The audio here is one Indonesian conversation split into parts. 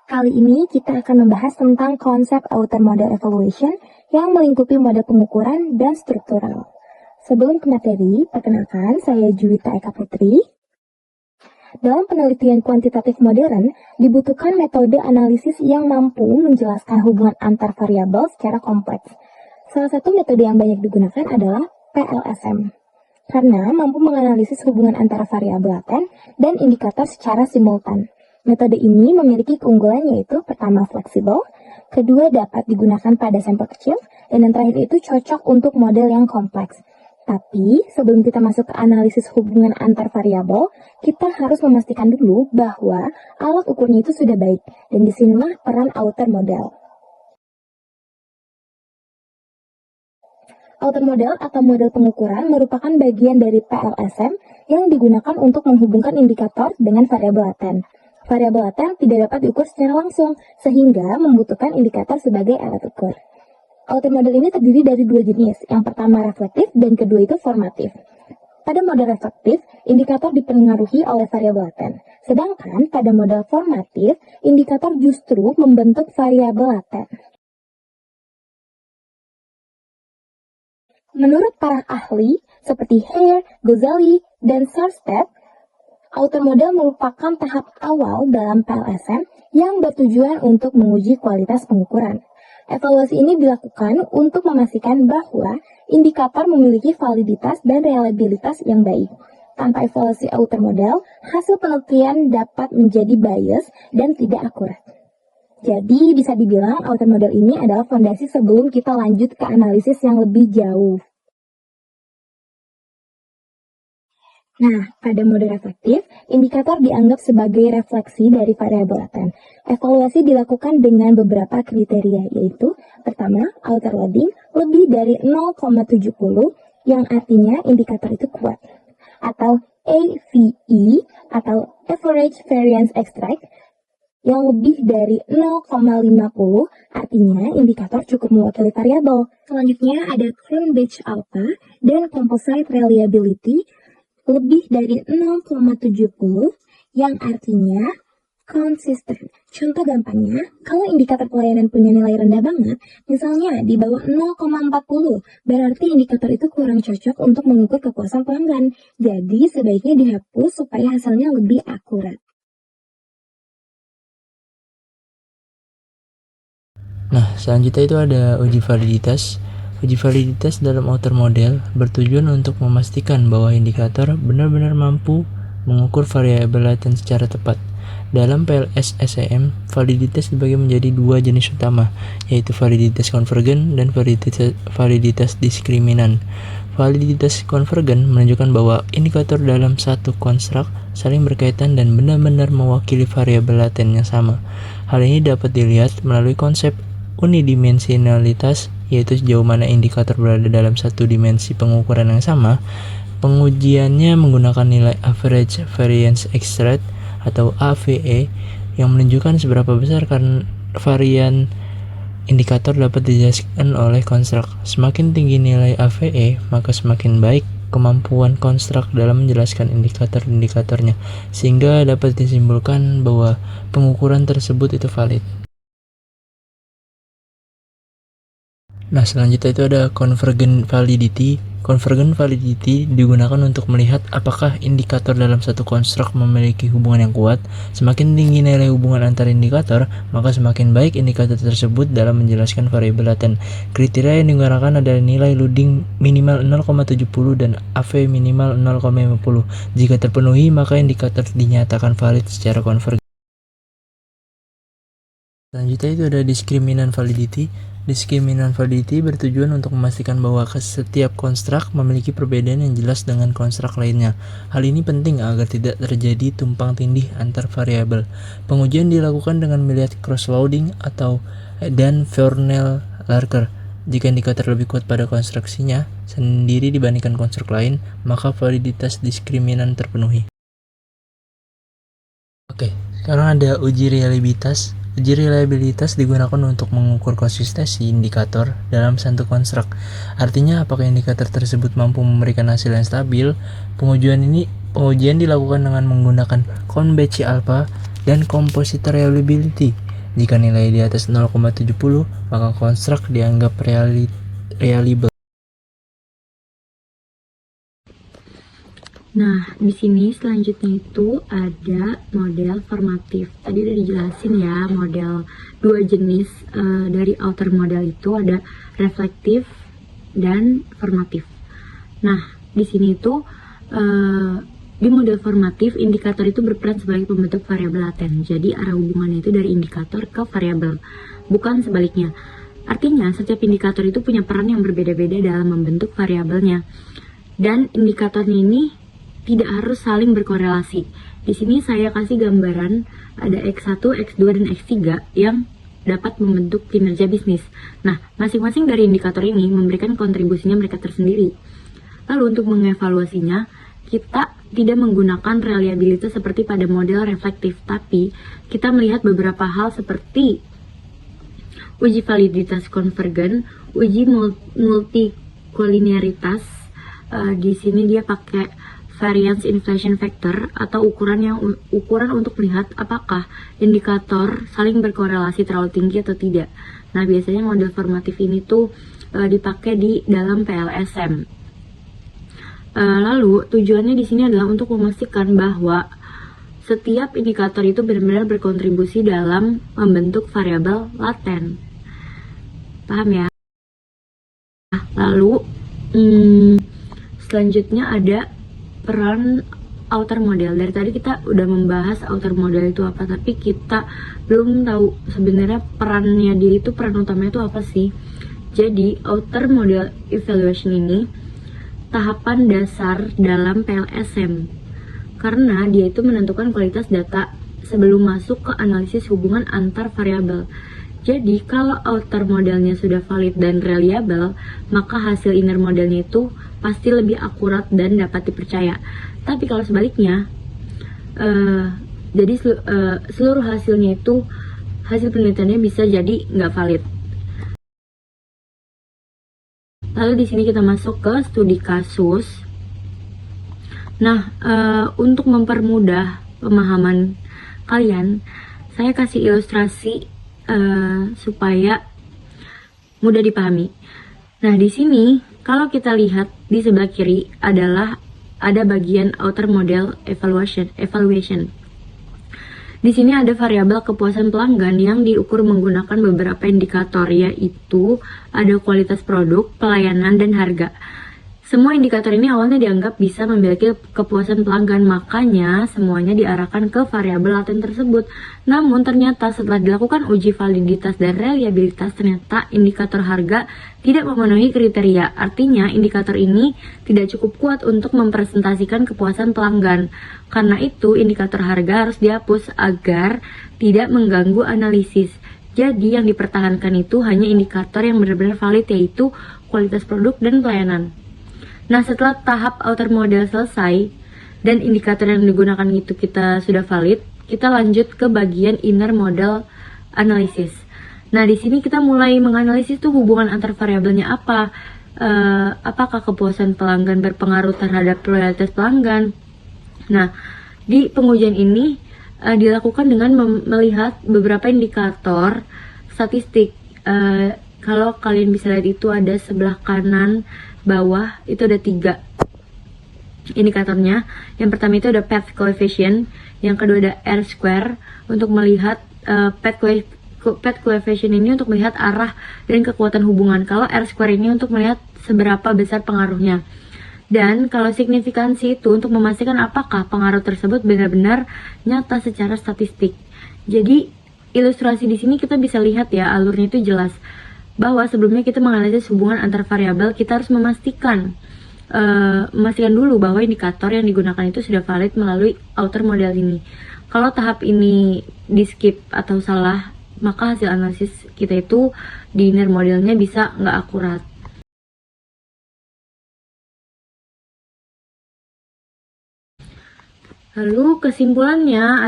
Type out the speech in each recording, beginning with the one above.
Kali ini kita akan membahas tentang konsep outer model evaluation yang melingkupi model pengukuran dan struktural. Sebelum ke materi, perkenalkan saya Juwita Eka Putri. Dalam penelitian kuantitatif modern, dibutuhkan metode analisis yang mampu menjelaskan hubungan antar variabel secara kompleks. Salah satu metode yang banyak digunakan adalah PLSM, karena mampu menganalisis hubungan antara variabel laten dan indikator secara simultan. Metode ini memiliki keunggulan yaitu pertama fleksibel, kedua dapat digunakan pada sampel kecil, dan yang terakhir itu cocok untuk model yang kompleks. Tapi sebelum kita masuk ke analisis hubungan antar variabel, kita harus memastikan dulu bahwa alat ukurnya itu sudah baik, dan disinilah peran outer model. Outer model atau model pengukuran merupakan bagian dari PLSM yang digunakan untuk menghubungkan indikator dengan variabel laten. Variabel laten tidak dapat diukur secara langsung, sehingga membutuhkan indikator sebagai alat ukur. Outer model ini terdiri dari dua jenis, yang pertama reflektif dan kedua itu formatif. Pada model reflektif, indikator dipengaruhi oleh variabel laten, sedangkan pada model formatif, indikator justru membentuk variabel laten. Menurut para ahli seperti Hare, Ghazali, dan Sarsted, outer model merupakan tahap awal dalam PLSM yang bertujuan untuk menguji kualitas pengukuran. Evaluasi ini dilakukan untuk memastikan bahwa indikator memiliki validitas dan reliabilitas yang baik. Tanpa evaluasi outer model, hasil penelitian dapat menjadi bias dan tidak akurat. Jadi bisa dibilang outer model ini adalah fondasi sebelum kita lanjut ke analisis yang lebih jauh. Nah, pada mode reflektif, indikator dianggap sebagai refleksi dari variabel laten. Evaluasi dilakukan dengan beberapa kriteria, yaitu pertama, outer loading lebih dari 0,70 yang artinya indikator itu kuat, atau AVE atau Average Variance Extract yang lebih dari 0,50 artinya indikator cukup mewakili variabel. Selanjutnya ada Cronbach Alpha dan Composite Reliability lebih dari 0,70 yang artinya konsisten. Contoh gampangnya, kalau indikator pelayanan punya nilai rendah banget, misalnya di bawah 0,40, berarti indikator itu kurang cocok untuk mengukur kepuasan pelanggan. Jadi sebaiknya dihapus supaya hasilnya lebih akurat. Nah, selanjutnya itu ada uji validitas. Uji validitas dalam outer model bertujuan untuk memastikan bahwa indikator benar-benar mampu mengukur variabel laten secara tepat. Dalam PLSSM, validitas dibagi menjadi dua jenis utama, yaitu validitas konvergen dan validitas diskriminan. Validitas konvergen menunjukkan bahwa indikator dalam satu konstruk saling berkaitan dan benar-benar mewakili variabel laten yang sama. Hal ini dapat dilihat melalui konsep unidimensionalitas, yaitu sejauh mana indikator berada dalam satu dimensi pengukuran yang sama. Pengujiannya menggunakan nilai Average Variance Extract atau AVE yang menunjukkan seberapa besar varian indikator dapat dijelaskan oleh konstruk. Semakin tinggi nilai AVE, maka semakin baik kemampuan konstruk dalam menjelaskan indikator-indikatornya, sehingga dapat disimpulkan bahwa pengukuran tersebut itu valid. Nah, selanjutnya itu ada convergent validity. Convergent validity digunakan untuk melihat apakah indikator dalam satu konstruk memiliki hubungan yang kuat. Semakin tinggi nilai hubungan antar indikator, maka semakin baik indikator tersebut dalam menjelaskan variabel laten. Kriteria yang digunakan adalah nilai loading minimal 0,70 dan AV minimal 0,50. Jika terpenuhi, maka indikator dinyatakan valid secara konvergen. Selanjutnya itu ada diskriminan validity. Diskriminan validity bertujuan untuk memastikan bahwa setiap konstruk memiliki perbedaan yang jelas dengan konstruk lainnya. Hal ini penting agar tidak terjadi tumpang tindih antar variabel. Pengujian dilakukan dengan melihat cross-loading dan Voronoi-Larker. Jika indikator lebih kuat pada konstruksinya sendiri dibandingkan konstruk lain, maka validitas diskriminan terpenuhi. Oke, sekarang ada uji reliabilitas. Uji reliabilitas digunakan untuk mengukur konsistensi indikator dalam satu konstruk. Artinya, apakah indikator tersebut mampu memberikan hasil yang stabil. Pengujian dilakukan dengan menggunakan Cronbach Alpha dan Composite Reliability. Jika nilai di atas 0,70, maka konstruk dianggap reliable. Nah, di sini selanjutnya itu ada model formatif. Tadi udah dijelasin ya, model dua jenis dari outer model itu ada reflektif dan formatif. Nah, di sini itu di model formatif, indikator itu berperan sebagai pembentuk variabel laten. Jadi arah hubungannya itu dari indikator ke variabel, bukan sebaliknya. Artinya, setiap indikator itu punya peran yang berbeda-beda dalam membentuk variabelnya. Dan indikatornya ini tidak harus saling berkorelasi. Di sini saya kasih gambaran ada X1, X2, dan X3 yang dapat membentuk kinerja bisnis. Nah, masing-masing dari indikator ini memberikan kontribusinya mereka tersendiri. Lalu untuk mengevaluasinya, kita tidak menggunakan reliabilitas seperti pada model reflektif, tapi kita melihat beberapa hal seperti uji validitas konvergen, uji multikolinearitas. Di sini dia pakai variance inflation factor atau ukuran untuk melihat apakah indikator saling berkorelasi terlalu tinggi atau tidak. Nah, biasanya model formatif ini tuh dipakai di dalam PLSM. Lalu tujuannya di sini adalah untuk memastikan bahwa setiap indikator itu benar-benar berkontribusi dalam membentuk variabel laten. Paham ya? Lalu selanjutnya ada peran outer model. Dari tadi kita udah membahas outer model itu apa, tapi kita belum tahu sebenarnya perannya dia itu, peran utamanya itu apa sih. Jadi outer model evaluation ini tahapan dasar dalam PLSM karena dia itu menentukan kualitas data sebelum masuk ke analisis hubungan antar variabel. Jadi kalau outer modelnya sudah valid dan reliable, maka hasil inner modelnya itu pasti lebih akurat dan dapat dipercaya. Tapi kalau sebaliknya, jadi seluruh hasilnya itu, hasil penelitiannya bisa jadi nggak valid. Lalu di sini kita masuk ke studi kasus. Nah, untuk mempermudah pemahaman kalian, saya kasih ilustrasi supaya mudah dipahami. Nah, di sini kalau kita lihat di sebelah kiri adalah ada bagian outer model evaluation. Di sini ada variabel kepuasan pelanggan yang diukur menggunakan beberapa indikator, yaitu ada kualitas produk, pelayanan, dan harga. Semua indikator ini awalnya dianggap bisa memiliki kepuasan pelanggan, makanya semuanya diarahkan ke variabel laten tersebut. Namun ternyata setelah dilakukan uji validitas dan reliabilitas, ternyata indikator harga tidak memenuhi kriteria. Artinya indikator ini tidak cukup kuat untuk mempresentasikan kepuasan pelanggan. Karena itu indikator harga harus dihapus agar tidak mengganggu analisis. Jadi yang dipertahankan itu hanya indikator yang benar-benar valid, yaitu kualitas produk dan pelayanan. Nah, setelah tahap outer model selesai dan indikator yang digunakan itu kita sudah valid, kita lanjut ke bagian inner model analysis. Nah, di sini kita mulai menganalisis tuh hubungan antar variabelnya apa. Apakah kepuasan pelanggan berpengaruh terhadap loyalitas pelanggan? Nah, di pengujian ini dilakukan dengan melihat beberapa indikator statistik. Kalau kalian bisa lihat itu ada sebelah kanan bawah itu ada 3 indikatornya. Yang pertama itu ada path coefficient, yang kedua ada R-square untuk melihat path coefficient ini untuk melihat arah dan kekuatan hubungan. Kalau R-square ini untuk melihat seberapa besar pengaruhnya. Dan kalau signifikansi itu untuk memastikan apakah pengaruh tersebut benar-benar nyata secara statistik. Jadi ilustrasi di sini kita bisa lihat ya, alurnya itu jelas bahwa sebelumnya kita menganalisis hubungan antar variabel, kita harus memastikan dulu bahwa indikator yang digunakan itu sudah valid melalui outer model ini. Kalau tahap ini di skip atau salah, maka hasil analisis kita itu di inner modelnya bisa nggak akurat. Lalu kesimpulannya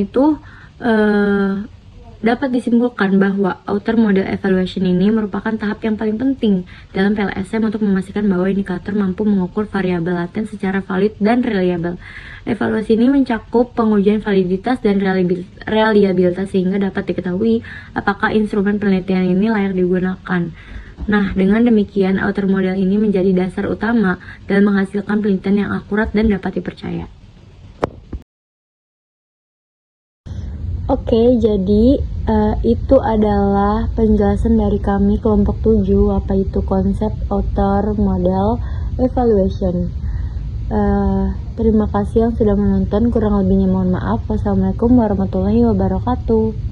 itu Dapat disimpulkan bahwa outer model evaluation ini merupakan tahap yang paling penting dalam PLSM untuk memastikan bahwa indikator mampu mengukur variabel laten secara valid dan reliable. Evaluasi ini mencakup pengujian validitas dan reliabilitas sehingga dapat diketahui apakah instrumen penelitian ini layak digunakan. Nah, dengan demikian, outer model ini menjadi dasar utama dalam menghasilkan penelitian yang akurat dan dapat dipercaya. Oke, jadi itu adalah penjelasan dari kami kelompok 7 apa itu konsep outer model evaluation. Terima kasih yang sudah menonton, kurang lebihnya mohon maaf. Wassalamualaikum warahmatullahi wabarakatuh.